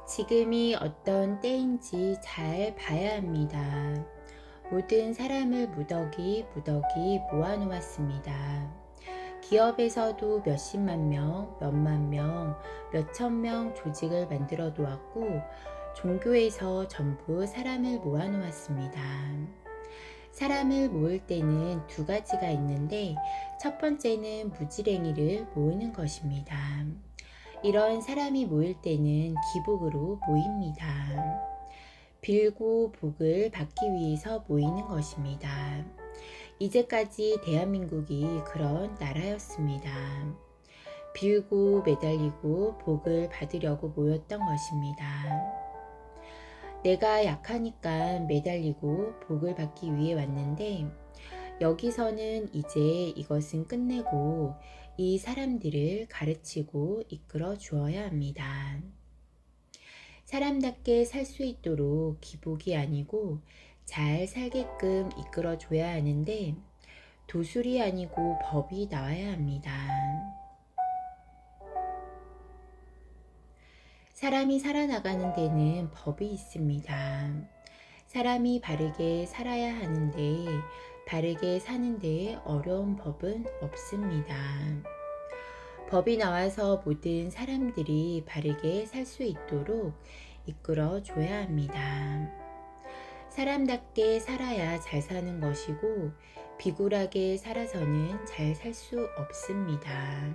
지금이 어떤 때인지 잘 봐야 합니다. 모든 사람을 무더기 무더기 모아놓았습니다. 기업에서도 몇십만 명, 몇만 명, 몇천 명 조직을 만들어 놓았고, 종교에서 전부 사람을 모아놓았습니다. 사람을 모을 때는 두 가지가 있는데, 첫 번째는 무지랭이를 모으는 것입니다. 이런 사람이 모일 때는 기복으로 모입니다. 빌고 복을 받기 위해서 모이는 것입니다. 이제까지 대한민국이 그런 나라였습니다. 빌고 매달리고 복을 받으려고 모였던 것입니다. 내가 약하니까 매달리고 복을 받기 위해 왔는데, 여기서는 이제 이것은 끝내고 이 사람들을 가르치고 이끌어 주어야 합니다. 사람답게 살 수 있도록 기복이 아니고 잘 살게끔 이끌어 줘야 하는데, 도술이 아니고 법이 나와야 합니다. 사람이 살아나가는 데는 법이 있습니다. 사람이 바르게 살아야 하는데, 바르게 사는데 어려운 법은 없습니다. 법이 나와서 모든 사람들이 바르게 살 수 있도록 이끌어 줘야 합니다. 사람답게 살아야 잘 사는 것이고, 비굴하게 살아서는 잘 살 수 없습니다.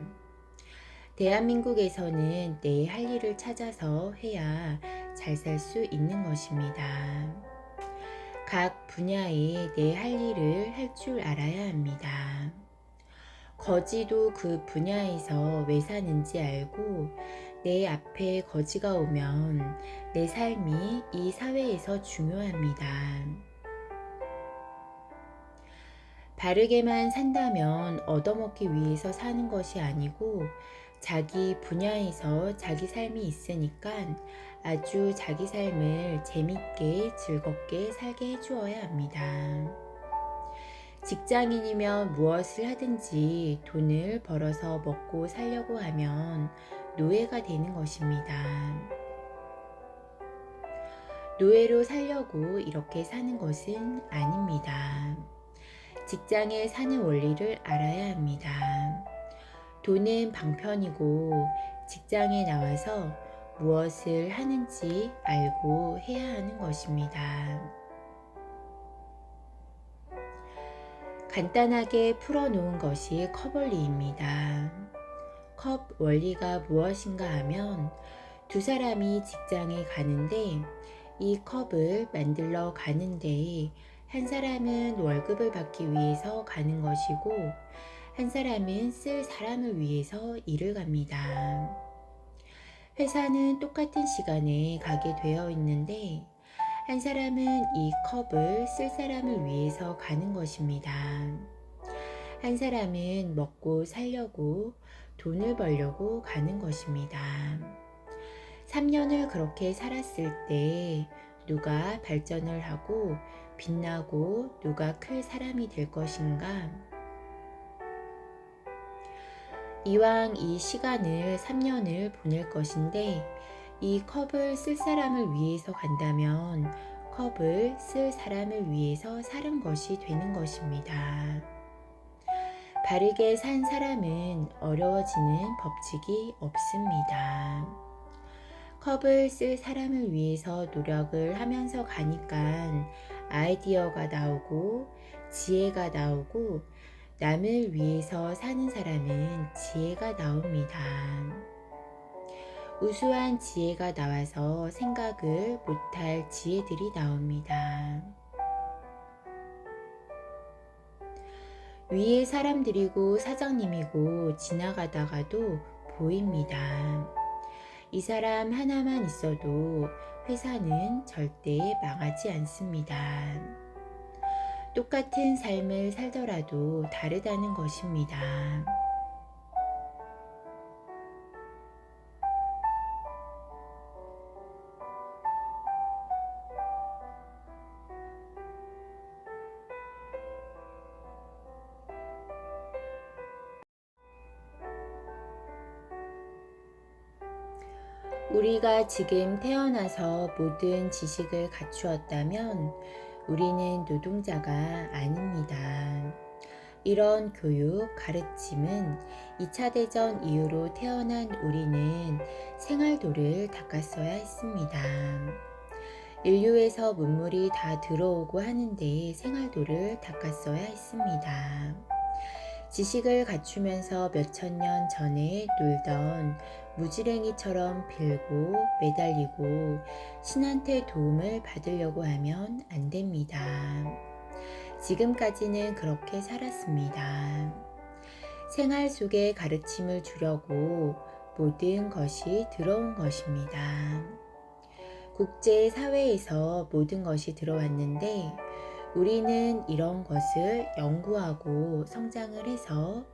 대한민국에서는 내 할 일을 찾아서 해야 잘 살 수 있는 것입니다. 각 분야에 내 할 일을 할 줄 알아야 합니다. 거지도 그 분야에서 왜 사는지 알고, 내 앞에 거지가 오면 내 삶이 이 사회에서 중요합니다. 바르게만 산다면 얻어먹기 위해서 사는 것이 아니고, 자기 분야에서 자기 삶이 있으니까 아주 자기 삶을 재밌게 즐겁게 살게 해주어야 합니다. 직장인이면 무엇을 하든지 돈을 벌어서 먹고 살려고 하면 노예가 되는 것입니다. 노예로 살려고 이렇게 사는 것은 아닙니다. 직장에 사는 원리를 알아야 합니다. 돈은 방편이고, 직장에 나와서 무엇을 하는지 알고 해야 하는 것입니다. 간단하게 풀어놓은 것이 컵 원리입니다. 컵 원리가 무엇인가 하면, 두 사람이 직장에 가는데 이 컵을 만들러 가는데, 한 사람은 월급을 받기 위해서 가는 것이고, 한 사람은 쓸 사람을 위해서 일을 갑니다. 회사는 똑같은 시간에 가게 되어 있는데, 한 사람은 이 컵을 쓸 사람을 위해서 가는 것입니다. 한 사람은 먹고 살려고, 돈을 벌려고 가는 것입니다. 3년을 그렇게 살았을 때 누가 발전을 하고 빛나고 누가 클 사람이 될 것인가? 이왕 이 시간을 3년을 보낼 것인데, 이 컵을 쓸 사람을 위해서 간다면 컵을 쓸 사람을 위해서 사는 것이 되는 것입니다. 바르게 산 사람은 어려워지는 법칙이 없습니다. 컵을 쓸 사람을 위해서 노력을 하면서 가니까 아이디어가 나오고, 지혜가 나오고, 남을 위해서 사는 사람은 지혜가 나옵니다. 우수한 지혜가 나와서 생각을 못할 지혜들이 나옵니다. 위에 사람들이고 사장님이고 지나가다가도 보입니다. 이 사람 하나만 있어도 회사는 절대 망하지 않습니다. 똑같은 삶을 살더라도 다르다는 것입니다. 우리가 지금 태어나서 모든 지식을 갖추었다면 우리는 노동자가 아닙니다. 이런 교육, 가르침은 2차 대전 이후로 태어난 우리는 생활도를 닦았어야 했습니다. 인류에서 문물이 다 들어오고 하는데 생활도를 닦았어야 했습니다. 지식을 갖추면서 몇천 년 전에 놀던 무지랭이처럼 빌고 매달리고 신한테 도움을 받으려고 하면 안 됩니다. 지금까지는 그렇게 살았습니다. 생활 속에 가르침을 주려고 모든 것이 들어온 것입니다. 국제사회에서 모든 것이 들어왔는데 우리는 이런 것을 연구하고 성장을 해서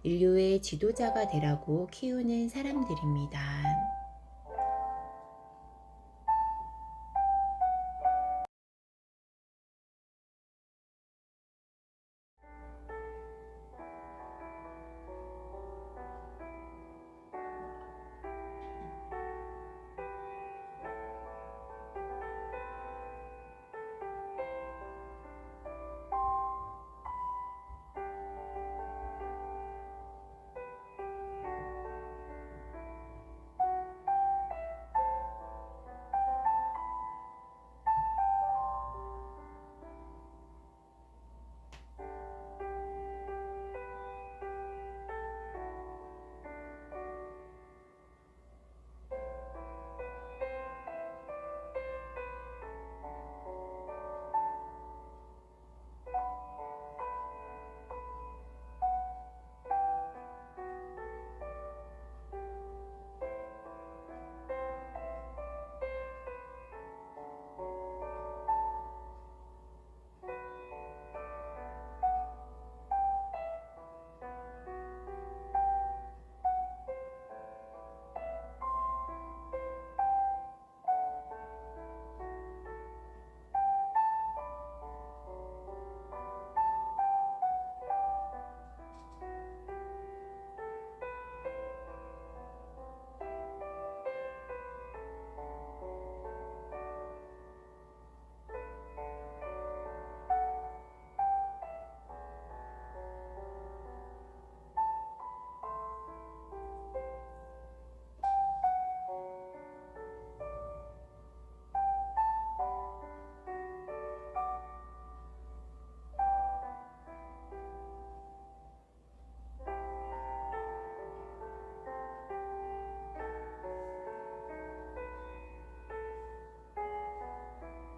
인류의 지도자가 되라고 키우는 사람들입니다.